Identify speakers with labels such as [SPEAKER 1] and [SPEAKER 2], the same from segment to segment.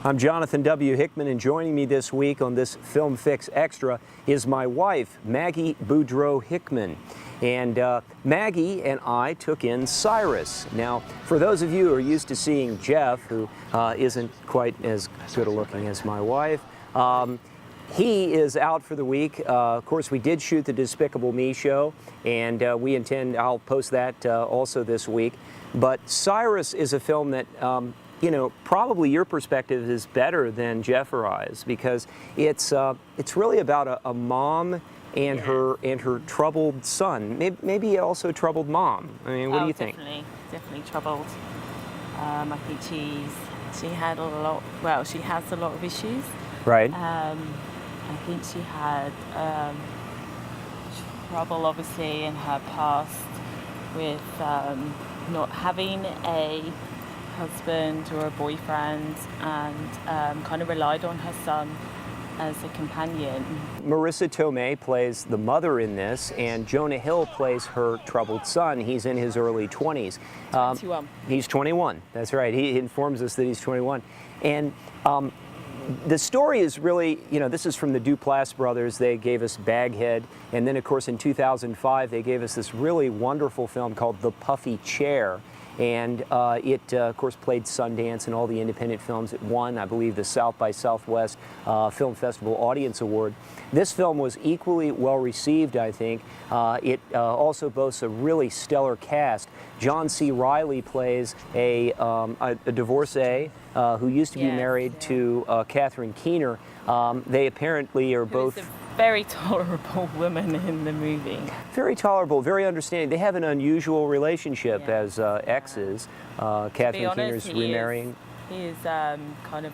[SPEAKER 1] I'm Jonathan W. Hickman, and joining me this week on this Film Fix Extra is my wife, Maggie Boudreau Hickman. And Maggie and I took in CYRUS. Now, for those of you who are used to seeing Jeff, who isn't quite as good looking as my wife, he is out for the week. Of course, we did shoot the Despicable Me show, and I'll post that also this week. But CYRUS is a film that you know, probably your perspective is better than Jeff or I's, because it's really about a mom and her troubled son, maybe also troubled mom. I mean, what do you think?
[SPEAKER 2] Definitely troubled. I think she had a lot. Well, she has a lot of issues.
[SPEAKER 1] Right.
[SPEAKER 2] I think she had trouble, obviously, in her past with not having a husband or a boyfriend, and kind of relied on her son as a companion.
[SPEAKER 1] Marisa Tomei plays the mother in this, and Jonah Hill plays her troubled son. He's in his early 20s.
[SPEAKER 2] 21.
[SPEAKER 1] He's 21, that's right. He informs us that he's 21. And the story is really, you know, this is from the Duplass Brothers. They gave us Baghead, and then of course in 2005 they gave us this really wonderful film called The Puffy Chair. And it, of course, played Sundance and all the independent films. It won, I believe, the South by Southwest Film Festival Audience Award. This film was equally well received, I think. It also boasts a really stellar cast. John C. Reilly plays a divorcee who used to be married to Catherine Keener. They apparently are both
[SPEAKER 2] very tolerable woman in the movie.
[SPEAKER 1] Very tolerable, very understanding. They have an unusual relationship as exes. Catherine Keener's remarrying.
[SPEAKER 2] He is kind of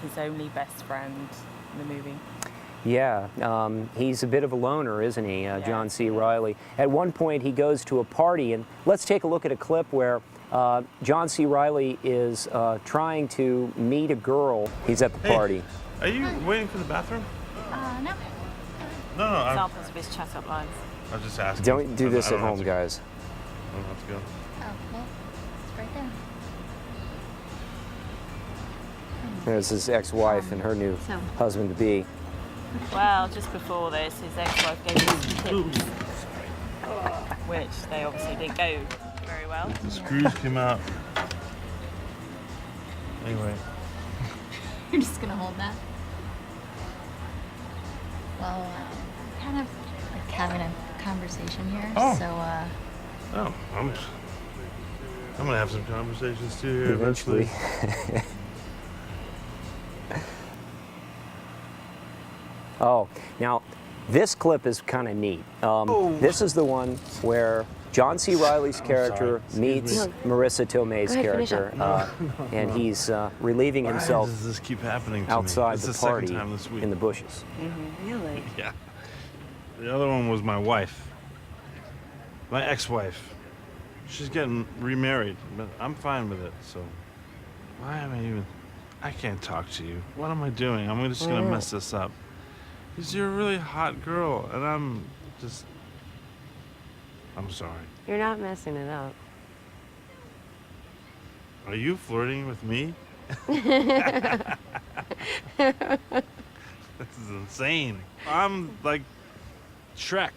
[SPEAKER 2] his only best friend in the movie.
[SPEAKER 1] Yeah, he's a bit of a loner, isn't he, John C. Reilly? At one point he goes to a party, and let's take a look at a clip where John C. Reilly is trying to meet a girl. He's at the party.
[SPEAKER 3] Are you waiting for the bathroom?
[SPEAKER 2] No.
[SPEAKER 3] No.
[SPEAKER 2] Examples of his chat-up lines.
[SPEAKER 3] I was just asking.
[SPEAKER 1] Don't do this at home, guys.
[SPEAKER 3] I don't have to go.
[SPEAKER 4] Oh, well, it's right there.
[SPEAKER 1] There's his ex-wife and her new husband-to-be.
[SPEAKER 2] Well, just before this, his ex-wife gave him some tips, which they obviously didn't go very well.
[SPEAKER 3] The screws came out. Anyway.
[SPEAKER 4] You're just gonna hold that? Well, kind of like having a conversation here, so
[SPEAKER 3] Oh, I'm gonna have some conversations too here eventually.
[SPEAKER 1] Oh, now this clip is kind of neat. This is the one where John C. Reilly's character meets Marisa Tomei's character, and he's relieving himself.
[SPEAKER 3] Why does this keep happening to
[SPEAKER 1] outside
[SPEAKER 3] me?
[SPEAKER 1] the party
[SPEAKER 3] this week.
[SPEAKER 1] in the bushes.
[SPEAKER 2] Really?
[SPEAKER 3] Yeah. The other one was my wife, my ex-wife. She's getting remarried, but I'm fine with it. So why am I even? I can't talk to you. What am I doing? I'm just gonna mess this up. Because you're a really hot girl, and I'm sorry.
[SPEAKER 5] You're not messing it up.
[SPEAKER 3] Are you flirting with me? This is insane. I'm like Shrek.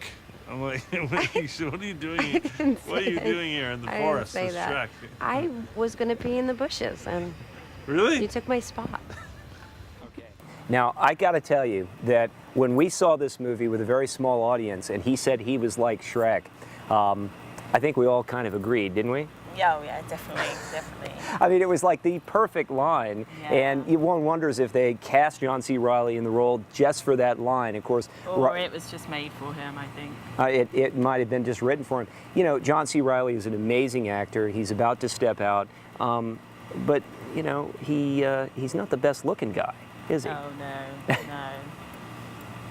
[SPEAKER 3] I'm like, what are you doing? What are you doing here in the forest?
[SPEAKER 5] I didn't say that.
[SPEAKER 3] Shrek.
[SPEAKER 5] I was going to pee in the bushes, and
[SPEAKER 3] Really?
[SPEAKER 5] you took my spot.
[SPEAKER 1] Now, I got to tell you that when we saw this movie with a very small audience, and he said he was like Shrek, I think we all kind of agreed, didn't we?
[SPEAKER 2] Yeah, definitely.
[SPEAKER 1] I mean, it was like the perfect line, and one wonders if they cast John C. Reilly in the role just for that line. Of course,
[SPEAKER 2] or it was just made for him, I think.
[SPEAKER 1] It might have been just written for him. You know, John C. Reilly is an amazing actor. He's about to step out, but you know, he's not the best-looking guy, is he?
[SPEAKER 2] Oh no.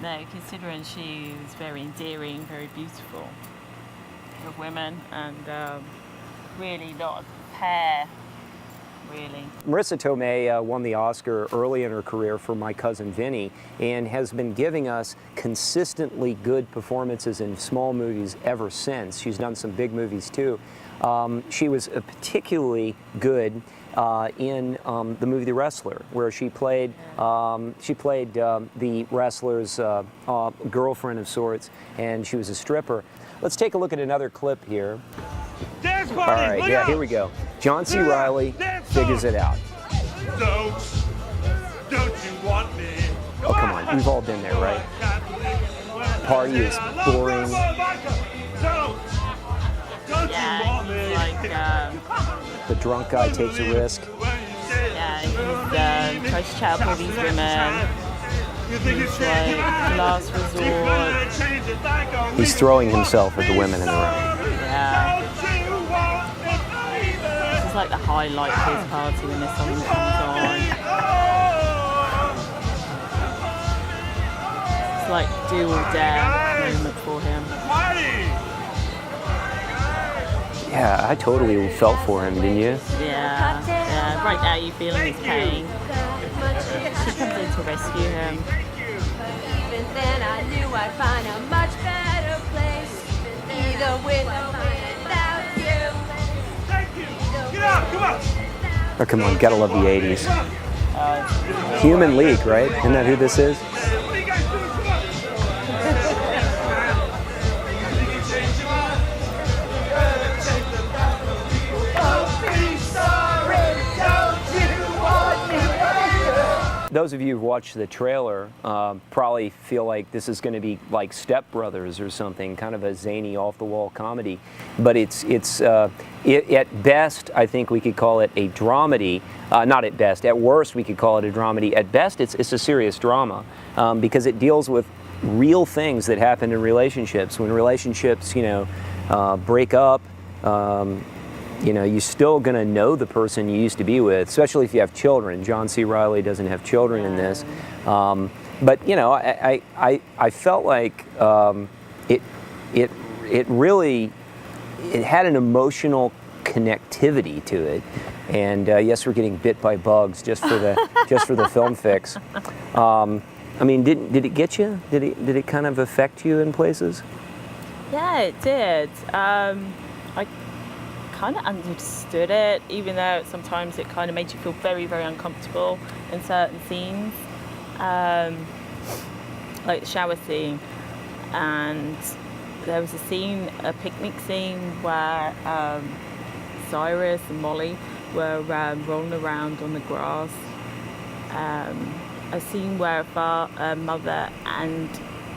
[SPEAKER 2] No, considering she was very endearing, very beautiful of women, and really not a pair, really.
[SPEAKER 1] Marisa Tomei won the Oscar early in her career for My Cousin Vinny, and has been giving us consistently good performances in small movies ever since. She's done some big movies too. She was particularly good in the movie The Wrestler, where she played the wrestler's girlfriend of sorts, and she was a stripper. Let's take a look at another clip here.
[SPEAKER 3] Dance
[SPEAKER 1] All
[SPEAKER 3] party!
[SPEAKER 1] right,
[SPEAKER 3] Look
[SPEAKER 1] yeah,
[SPEAKER 3] out!
[SPEAKER 1] here we go. John C. Reilly figures it out.
[SPEAKER 3] Don't you want me?
[SPEAKER 1] Oh, come on, we've all been there, right? Party is boring.
[SPEAKER 2] Yeah, he's like,
[SPEAKER 1] The drunk guy takes a risk.
[SPEAKER 2] yeah, he's tries to chat up all these women. He's like last resort.
[SPEAKER 1] He's throwing himself at the women in the room.
[SPEAKER 2] Yeah. This is like the highlight of his party when this song comes on. It's like do or dare moment for him.
[SPEAKER 1] Yeah, I totally felt for him, didn't you?
[SPEAKER 2] Yeah, yeah. Right now you're feeling his pain. She comes in to rescue him.
[SPEAKER 6] Even then I knew I'd find a much better place. Either with or without you.
[SPEAKER 3] Get out! Come on!
[SPEAKER 1] Oh, come on, gotta love the 80s. Human League, right? Isn't that who this is?
[SPEAKER 3] What are you guys doing? Come on!
[SPEAKER 1] Those of you who've watched the trailer probably feel like this is going to be like Step Brothers or something, kind of a zany, off-the-wall comedy. But at best, I think we could call it a dramedy. Not at best. At worst, we could call it a dramedy. At best, it's a serious drama because it deals with real things that happen in relationships. When relationships, break up. You're still going to know the person you used to be with, especially if you have children. John C. Reilly doesn't have children in this. But, I felt like it really had an emotional connectivity to it. And yes, we're getting bit by bugs just for the film fix. I mean, did it get you? Did it kind of affect you in places?
[SPEAKER 2] Yeah, it did. I kind of understood it, even though sometimes it kind of made you feel very, very uncomfortable in certain scenes, like the shower scene. And there was a picnic scene where Cyrus and Molly were rolling around on the grass. A scene where a mother and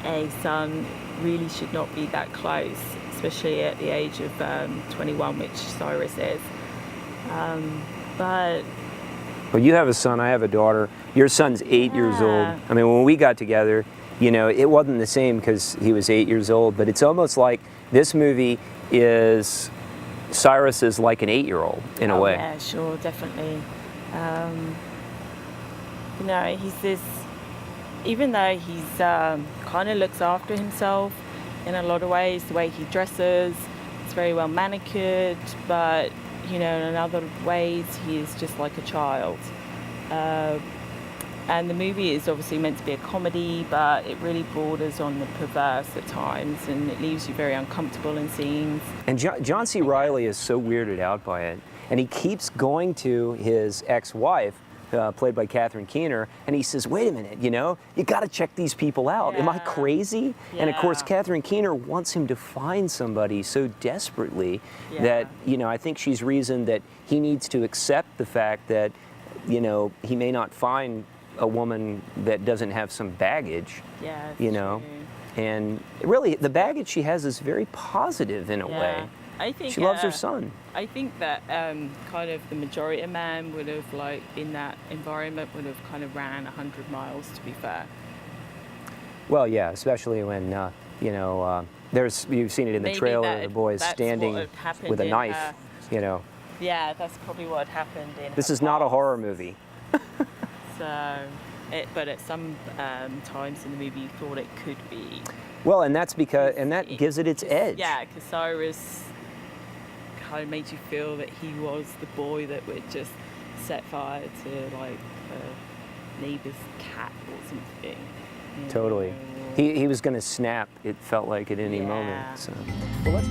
[SPEAKER 2] a son really should not be that close, especially at the age of 21, which Cyrus is. But
[SPEAKER 1] well, you have a son, I have a daughter. Your son's 8 years old. I mean, when we got together, it wasn't the same because he was 8 years old, but it's almost like this movie Cyrus is like an 8-year-old in a way.
[SPEAKER 2] Yeah, sure, definitely. He's this, even though he's kind of looks after himself in a lot of ways, the way he dresses, it's very well manicured, but in other ways he is just like a child. And the movie is obviously meant to be a comedy, but it really borders on the perverse at times, and it leaves you very uncomfortable in scenes.
[SPEAKER 1] And John C. Reilly is so weirded out by it, and he keeps going to his ex-wife, played by Catherine Keener, and he says, wait a minute, you got to check these people out. Am I crazy?
[SPEAKER 2] Yeah.
[SPEAKER 1] And of course, Catherine Keener wants him to find somebody so desperately that, I think she's reasoned that he needs to accept the fact that, he may not find a woman that doesn't have some baggage,
[SPEAKER 2] True.
[SPEAKER 1] And really, the baggage she has is very positive in a way.
[SPEAKER 2] I think
[SPEAKER 1] she loves her son.
[SPEAKER 2] I think that kind of the majority of men would have, in that environment, would have kind of ran 100 miles, to be fair.
[SPEAKER 1] Well, yeah, especially when, you've seen it in the
[SPEAKER 2] Maybe
[SPEAKER 1] trailer, the boy's standing with a knife,
[SPEAKER 2] Yeah, that's probably what happened in
[SPEAKER 1] This
[SPEAKER 2] her
[SPEAKER 1] is not a
[SPEAKER 2] past.
[SPEAKER 1] horror movie.
[SPEAKER 2] But at some times in the movie, you thought it could be.
[SPEAKER 1] Well, and that's because, and that gives it its edge.
[SPEAKER 2] Yeah, because Cyrus kind of made you feel that he was the boy that would just set fire to a neighbor's cat or something.
[SPEAKER 1] Totally. He was going to snap, it felt like, at any moment. So. Well, let's